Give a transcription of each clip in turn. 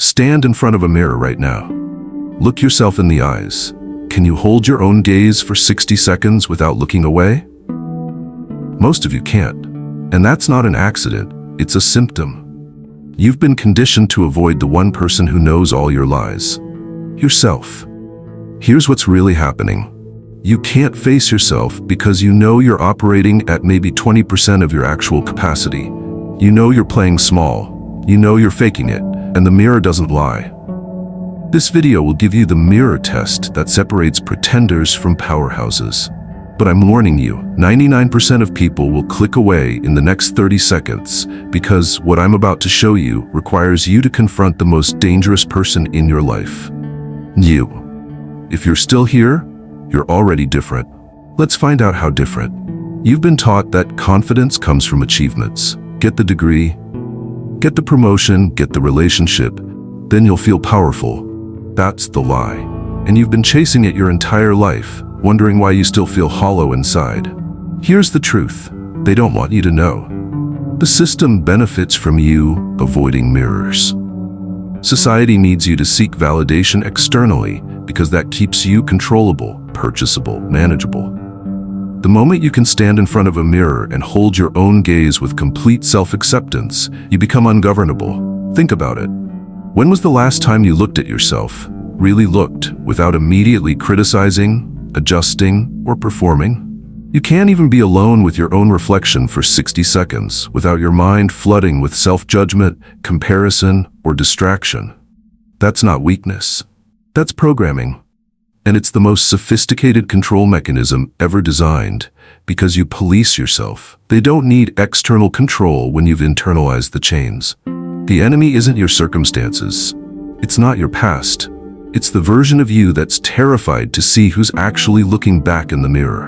Stand in front of a mirror right now. Look yourself in the eyes. Can you hold your own gaze for 60 seconds without looking away? Most of you can't. And that's not an accident, it's a symptom. You've been conditioned to avoid the one person who knows all your lies. Yourself. Here's what's really happening. You can't face yourself because you know you're operating at maybe 20% of your actual capacity. You know you're playing small. You know you're faking it, and the mirror doesn't lie. This video will give you the mirror test that separates pretenders from powerhouses. But I'm warning you, 99% of people will click away in the next 30 seconds because what I'm about to show you requires you to confront the most dangerous person in your life. You. If you're still here, you're already different. Let's find out how different. You've been taught that confidence comes from achievements. Get the degree, get the promotion, get the relationship, then you'll feel powerful. That's the lie. And you've been chasing it your entire life, wondering why you still feel hollow inside. Here's the truth. They don't want you to know. The system benefits from you avoiding mirrors. Society needs you to seek validation externally because that keeps you controllable, purchasable, manageable. The moment you can stand in front of a mirror and hold your own gaze with complete self-acceptance, you become ungovernable. Think about it. When was the last time you looked at yourself, really looked, without immediately criticizing, adjusting, or performing? You can't even be alone with your own reflection for 60 seconds without your mind flooding with self-judgment, comparison, or distraction. That's not weakness. That's programming. And it's the most sophisticated control mechanism ever designed because you police yourself. They don't need external control when you've internalized the chains. The enemy isn't your circumstances. It's not your past. It's the version of you that's terrified to see who's actually looking back in the mirror.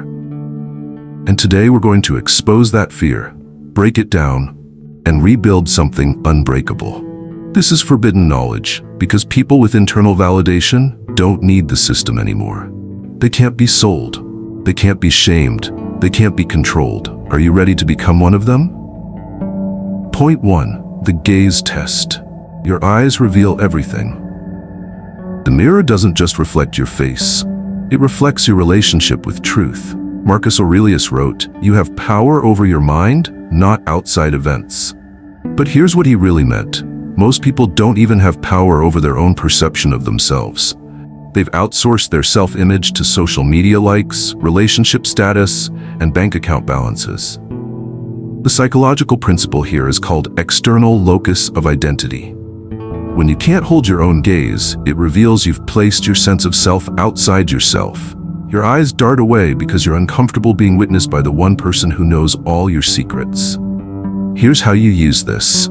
And today we're going to expose that fear, break it down, and rebuild something unbreakable. This is forbidden knowledge because people with internal validation don't need the system anymore. They can't be sold. They can't be shamed. They can't be controlled. Are you ready to become one of them? Point 1. The gaze test. Your eyes reveal everything. The mirror doesn't just reflect your face. It reflects your relationship with truth. Marcus Aurelius wrote, "You have power over your mind, not outside events." But here's what he really meant. Most people don't even have power over their own perception of themselves. They've outsourced their self-image to social media likes, relationship status, and bank account balances. The psychological principle here is called external locus of identity. When you can't hold your own gaze, it reveals you've placed your sense of self outside yourself. Your eyes dart away because you're uncomfortable being witnessed by the one person who knows all your secrets. Here's how you use this.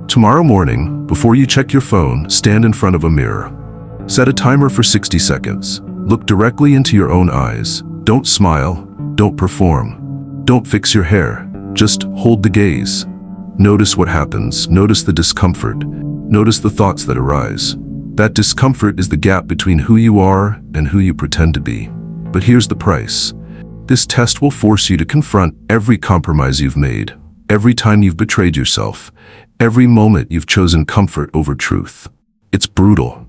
Tomorrow morning, before you check your phone, stand in front of a mirror. Set a timer for 60 seconds. Look directly into your own eyes. Don't smile. Don't perform. Don't fix your hair. Just hold the gaze. Notice what happens. Notice the discomfort. Notice the thoughts that arise. That discomfort is the gap between who you are and who you pretend to be. But here's the price. This test will force you to confront every compromise you've made, every time you've betrayed yourself, every moment you've chosen comfort over truth. It's brutal.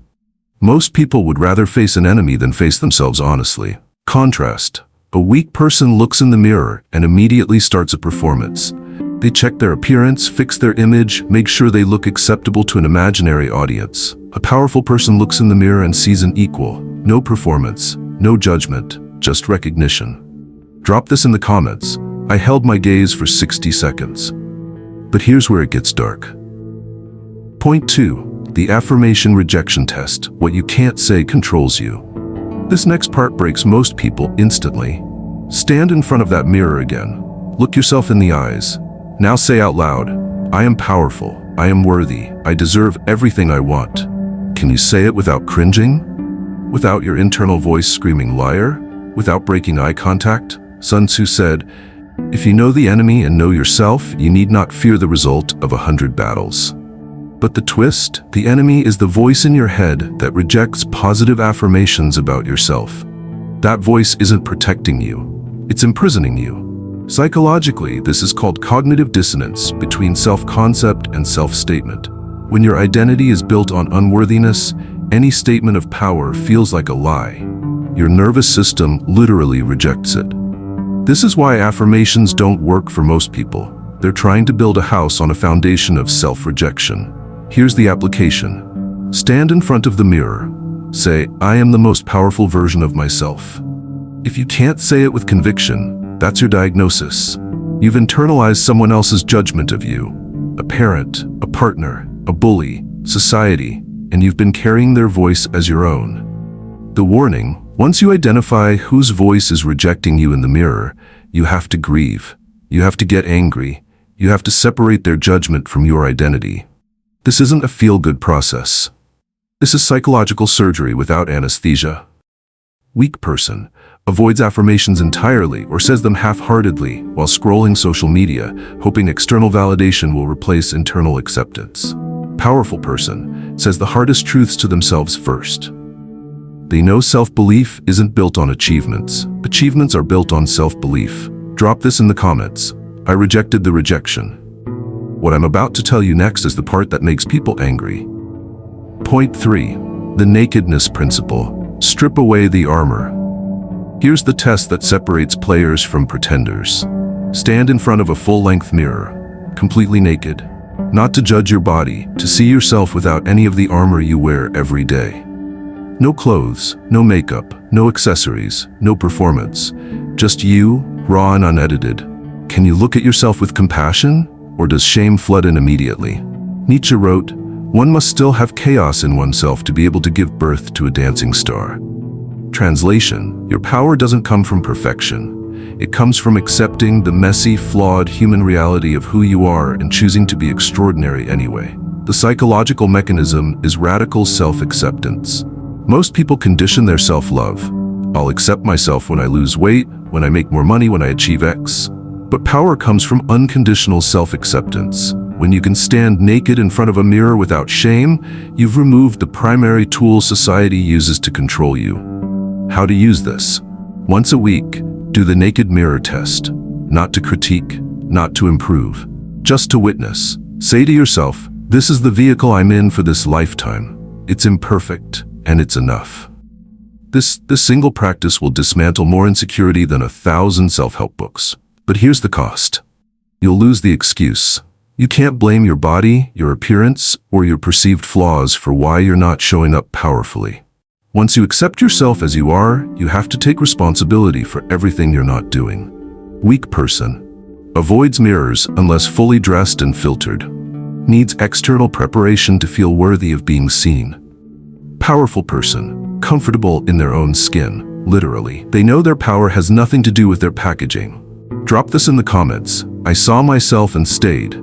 Most people would rather face an enemy than face themselves honestly. Contrast. A weak person looks in the mirror and immediately starts a performance. They check their appearance, fix their image, make sure they look acceptable to an imaginary audience. A powerful person looks in the mirror and sees an equal. No performance, no judgment, just recognition. Drop this in the comments. I held my gaze for 60 seconds. But here's where it gets dark. Point 2. The Affirmation Rejection Test. What you can't say controls you. This next part breaks most people instantly. Stand in front of that mirror again. Look yourself in the eyes. Now say out loud, "I am powerful. I am worthy. I deserve everything I want." Can you say it without cringing? Without your internal voice screaming liar? Without breaking eye contact? Sun Tzu said, "If you know the enemy and know yourself, you need not fear the result of 100 battles." But the twist, the enemy is the voice in your head that rejects positive affirmations about yourself. That voice isn't protecting you. It's imprisoning you. Psychologically, this is called cognitive dissonance between self-concept and self-statement. When your identity is built on unworthiness, any statement of power feels like a lie. Your nervous system literally rejects it. This is why affirmations don't work for most people. They're trying to build a house on a foundation of self-rejection. Here's the application. Stand in front of the mirror. Say, "I am the most powerful version of myself." If you can't say it with conviction, that's your diagnosis. You've internalized someone else's judgment of you. A parent, a partner, a bully, society, and you've been carrying their voice as your own. The warning: once you identify whose voice is rejecting you in the mirror, you have to grieve. You have to get angry. You have to separate their judgment from your identity. This isn't a feel-good process. This is psychological surgery without anesthesia. Weak person avoids affirmations entirely or says them half-heartedly while scrolling social media, hoping external validation will replace internal acceptance. Powerful person says the hardest truths to themselves first. They know self-belief isn't built on achievements. Achievements are built on self-belief. Drop this in the comments. I rejected the rejection. What I'm about to tell you next is the part that makes people angry. Point 3. The Nakedness Principle. Strip away the armor. Here's the test that separates players from pretenders. Stand in front of a full-length mirror, completely naked. Not to judge your body, to see yourself without any of the armor you wear every day. No clothes, no makeup, no accessories, no performance. Just you, raw and unedited. Can you look at yourself with compassion, or does shame flood in immediately? Nietzsche wrote, "One must still have chaos in oneself to be able to give birth to a dancing star." Translation: your power doesn't come from perfection. It comes from accepting the messy, flawed human reality of who you are and choosing to be extraordinary anyway. The psychological mechanism is radical self-acceptance. Most people condition their self-love. I'll accept myself when I lose weight, when I make more money, when I achieve X. But power comes from unconditional self-acceptance. When you can stand naked in front of a mirror without shame, you've removed the primary tool society uses to control you. How to use this? Once a week, do the naked mirror test. Not to critique, not to improve, just to witness. Say to yourself, "This is the vehicle I'm in for this lifetime. It's imperfect, and it's enough." This single practice will dismantle more insecurity than 1,000 self-help books. But here's the cost. You'll lose the excuse. You can't blame your body, your appearance, or your perceived flaws for why you're not showing up powerfully. Once you accept yourself as you are, you have to take responsibility for everything you're not doing. Weak person avoids mirrors unless fully dressed and filtered. Needs external preparation to feel worthy of being seen. Powerful person comfortable in their own skin, literally. They know their power has nothing to do with their packaging. Drop this in the comments. I saw myself and stayed.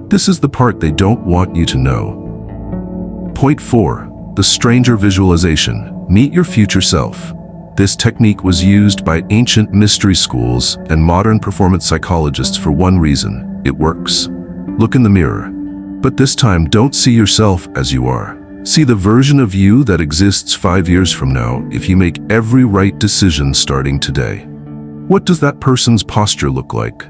This is the part they don't want you to know. Point 4. The stranger visualization. Meet your future self. This technique was used by ancient mystery schools and modern performance psychologists for one reason. It works. Look in the mirror. But this time, don't see yourself as you are. See the version of you that exists 5 years from now if you make every right decision starting today. What does that person's posture look like?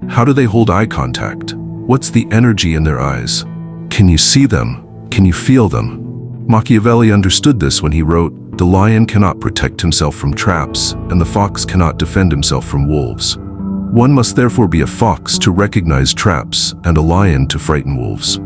How do they hold eye contact? What's the energy in their eyes? Can you see them? Can you feel them? Machiavelli understood this when he wrote, "The lion cannot protect himself from traps, and the fox cannot defend himself from wolves." One must therefore be a fox to recognize traps and a lion to frighten wolves.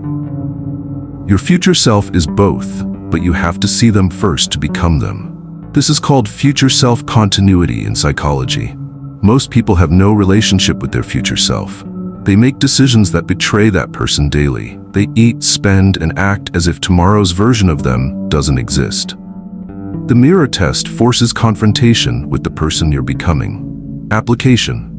Your future self is both, but you have to see them first to become them. This is called future self continuity in psychology. Most people have no relationship with their future self. They make decisions that betray that person daily. They eat, spend, and act as if tomorrow's version of them doesn't exist. The mirror test forces confrontation with the person you're becoming. Application.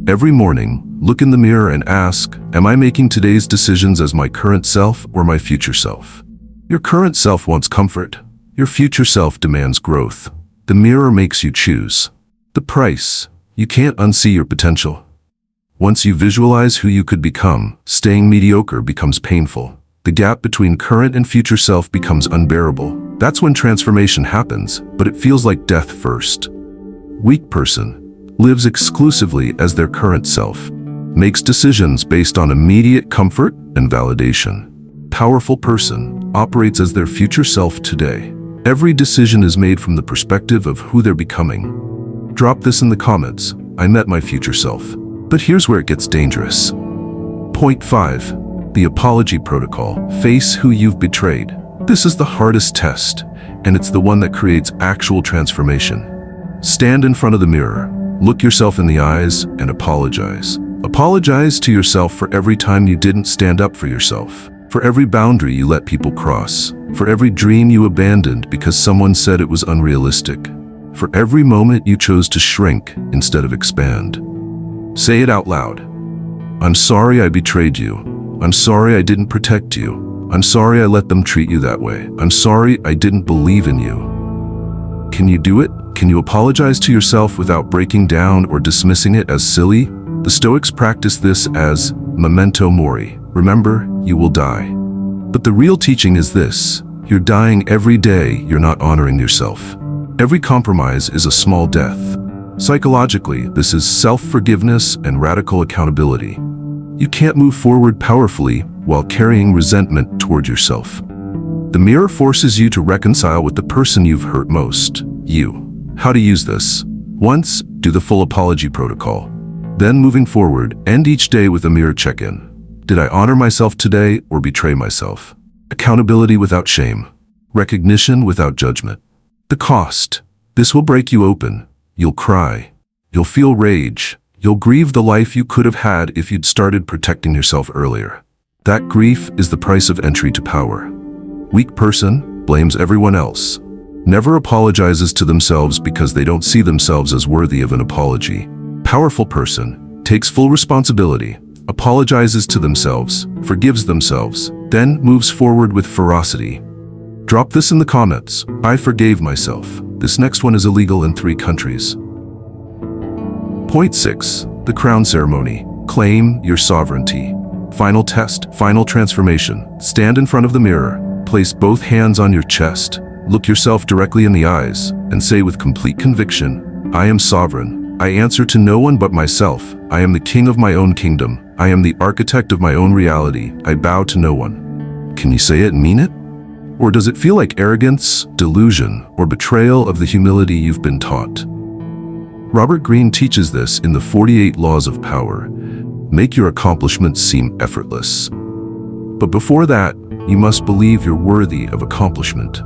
Every morning, look in the mirror and ask, am I making today's decisions as my current self or my future self? Your current self wants comfort. Your future self demands growth. The mirror makes you choose. The price. You can't unsee your potential. Once you visualize who you could become, staying mediocre becomes painful. The gap between current and future self becomes unbearable. That's when transformation happens, but it feels like death first. Weak person lives exclusively as their current self, makes decisions based on immediate comfort and validation. Powerful person operates as their future self today. Every decision is made from the perspective of who they're becoming. Drop this in the comments. I met my future self. But here's where it gets dangerous. Point 5. The apology protocol. Face who you've betrayed. This is the hardest test, and it's the one that creates actual transformation. Stand in front of the mirror, look yourself in the eyes, and apologize. Apologize to yourself for every time you didn't stand up for yourself, for every boundary you let people cross, for every dream you abandoned because someone said it was unrealistic, for every moment you chose to shrink instead of expand. Say it out loud. I'm sorry I betrayed you. I'm sorry I didn't protect you. I'm sorry I let them treat you that way. I'm sorry I didn't believe in you. Can you do it? Can you apologize to yourself without breaking down or dismissing it as silly? The Stoics practice this as memento mori. Remember, you will die. But the real teaching is this: you're dying every day you're not honoring yourself. Every compromise is a small death. Psychologically, this is self-forgiveness and radical accountability. You can't move forward powerfully while carrying resentment toward yourself. The mirror forces you to reconcile with the person you've hurt most, you. How to use this? Once, do the full apology protocol. Then, moving forward, end each day with a mirror check-in. Did I honor myself today or betray myself? Accountability without shame. Recognition without judgment. The cost. This will break you open. You'll cry. You'll feel rage. You'll grieve the life you could have had if you'd started protecting yourself earlier. That grief is the price of entry to power. Weak person blames everyone else. Never apologizes to themselves because they don't see themselves as worthy of an apology. Powerful person takes full responsibility, apologizes to themselves, forgives themselves, then moves forward with ferocity. Drop this in the comments. I forgave myself. This next one is illegal in 3 countries. Point 6. The crown ceremony. Claim your sovereignty. Final test, final transformation. Stand in front of the mirror, place both hands on your chest, look yourself directly in the eyes, and say with complete conviction, I am sovereign. I answer to no one but myself. I am the king of my own kingdom. I am the architect of my own reality. I bow to no one. Can you say it and mean it? Or does it feel like arrogance, delusion, or betrayal of the humility you've been taught? Robert Greene teaches this in the 48 Laws of Power. Make your accomplishments seem effortless. But before that, you must believe you're worthy of accomplishment.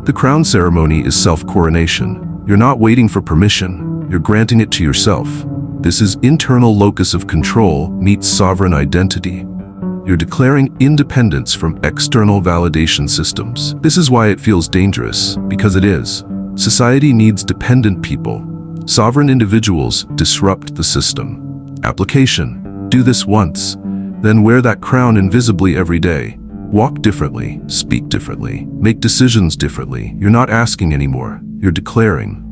The crown ceremony is self-coronation. You're not waiting for permission, you're granting it to yourself. This is internal locus of control meets sovereign identity. You're declaring independence from external validation systems. This is why it feels dangerous, because it is. Society needs dependent people. Sovereign individuals disrupt the system. Application. Do this once, then wear that crown invisibly every day. Walk differently, speak differently, make decisions differently. You're not asking anymore, you're declaring.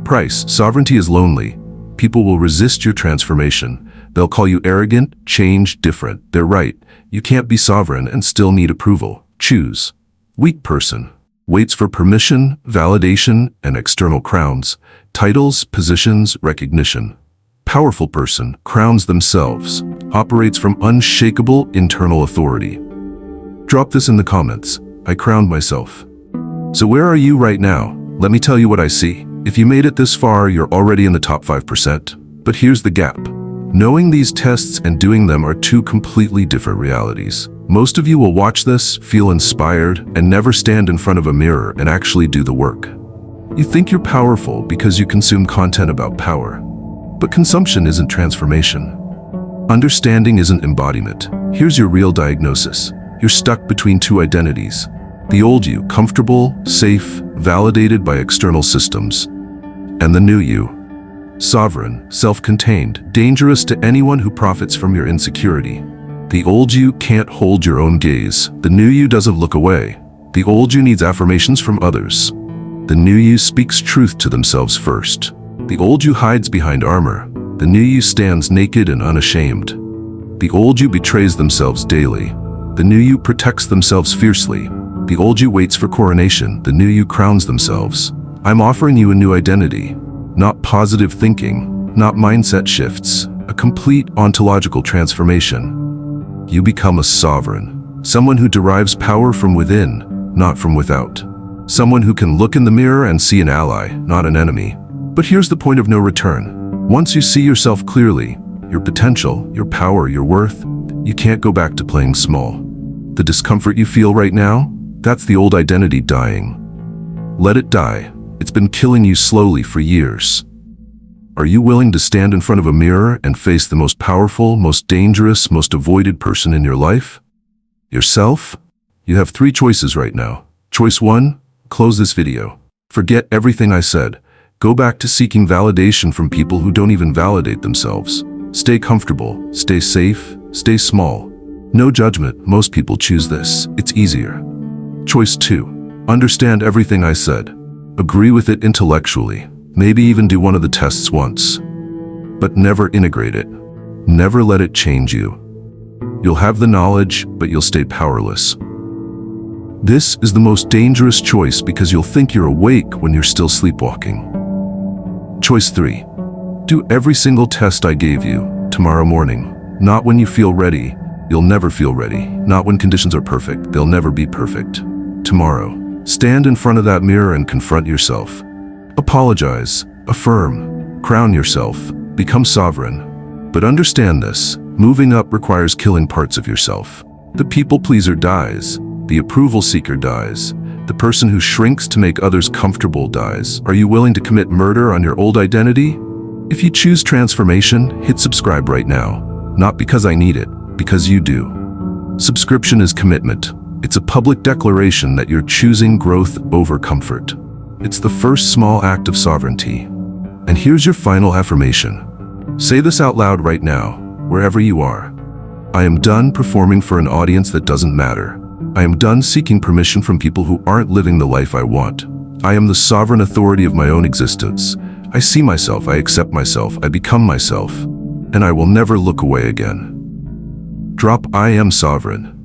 Price. Sovereignty is lonely. People will resist your transformation. They'll call you arrogant, change, different. They're right. You can't be sovereign and still need approval. Choose. Weak person waits for permission, validation, and external crowns, titles, positions, recognition. Powerful person crowns themselves, operates from unshakable internal authority. Drop this in the comments. I crowned myself. So where are you right now? Let me tell you what I see. If you made it this far, you're already in the top 5%. But here's the gap. Knowing these tests and doing them are 2 completely different realities. Most of you will watch this, feel inspired, and never stand in front of a mirror and actually do the work. You think you're powerful because you consume content about power. But consumption isn't transformation. Understanding isn't embodiment. Here's your real diagnosis. You're stuck between 2 identities. The old you, comfortable, safe, validated by external systems. And the new you, sovereign, self-contained, dangerous to anyone who profits from your insecurity. The old you can't hold your own gaze. The new you doesn't look away. The old you needs affirmations from others. The new you speaks truth to themselves first. The old you hides behind armor. The new you stands naked and unashamed. The old you betrays themselves daily. The new you protects themselves fiercely. The old you waits for coronation. The new you crowns themselves. I'm offering you a new identity. Not positive thinking, not mindset shifts, a complete ontological transformation. You become a sovereign, Someone who derives power from within, not from without. Someone who can look in the mirror and see an ally, not an enemy. But here's the point of no return. Once you see yourself clearly, your potential, your power, your worth, you can't go back to playing small. The discomfort you feel right now, that's the old identity dying. Let it die. It's been killing you slowly for years. Are you willing to stand in front of a mirror and face the most powerful, most dangerous, most avoided person in your life? Yourself? You have 3 choices right now. Choice 1, close this video. Forget everything I said. Go back to seeking validation from people who don't even validate themselves. Stay comfortable, stay safe, stay small. No judgment, most people choose this. It's easier. Choice 2, understand everything I said. Agree with it intellectually. Maybe even do one of the tests once. But never integrate it. Never let it change you. You'll have the knowledge, but you'll stay powerless. This is the most dangerous choice because you'll think you're awake when you're still sleepwalking. Choice 3. Do every single test I gave you tomorrow morning. Not when you feel ready. You'll never feel ready. Not when conditions are perfect. They'll never be perfect. Tomorrow. Stand in front of that mirror and confront yourself. Apologize. Affirm. Crown yourself. Become sovereign. But understand this. Moving up requires killing parts of yourself. The people pleaser dies. The approval seeker dies. The person who shrinks to make others comfortable dies. Are you willing to commit murder on your old identity? If you choose transformation, hit subscribe right now. Not because I need it, because you do. Subscription is commitment. It's a public declaration that you're choosing growth over comfort. It's the first small act of sovereignty. And here's your final affirmation. Say this out loud right now, wherever you are. I am done performing for an audience that doesn't matter. I am done seeking permission from people who aren't living the life I want. I am the sovereign authority of my own existence. I see myself, I accept myself, I become myself, and I will never look away again. Drop I am sovereign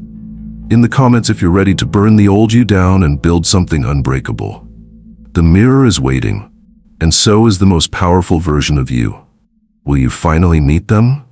in the comments if you're ready to burn the old you down and build something unbreakable. The mirror is waiting, and so is the most powerful version of you. Will you finally meet them?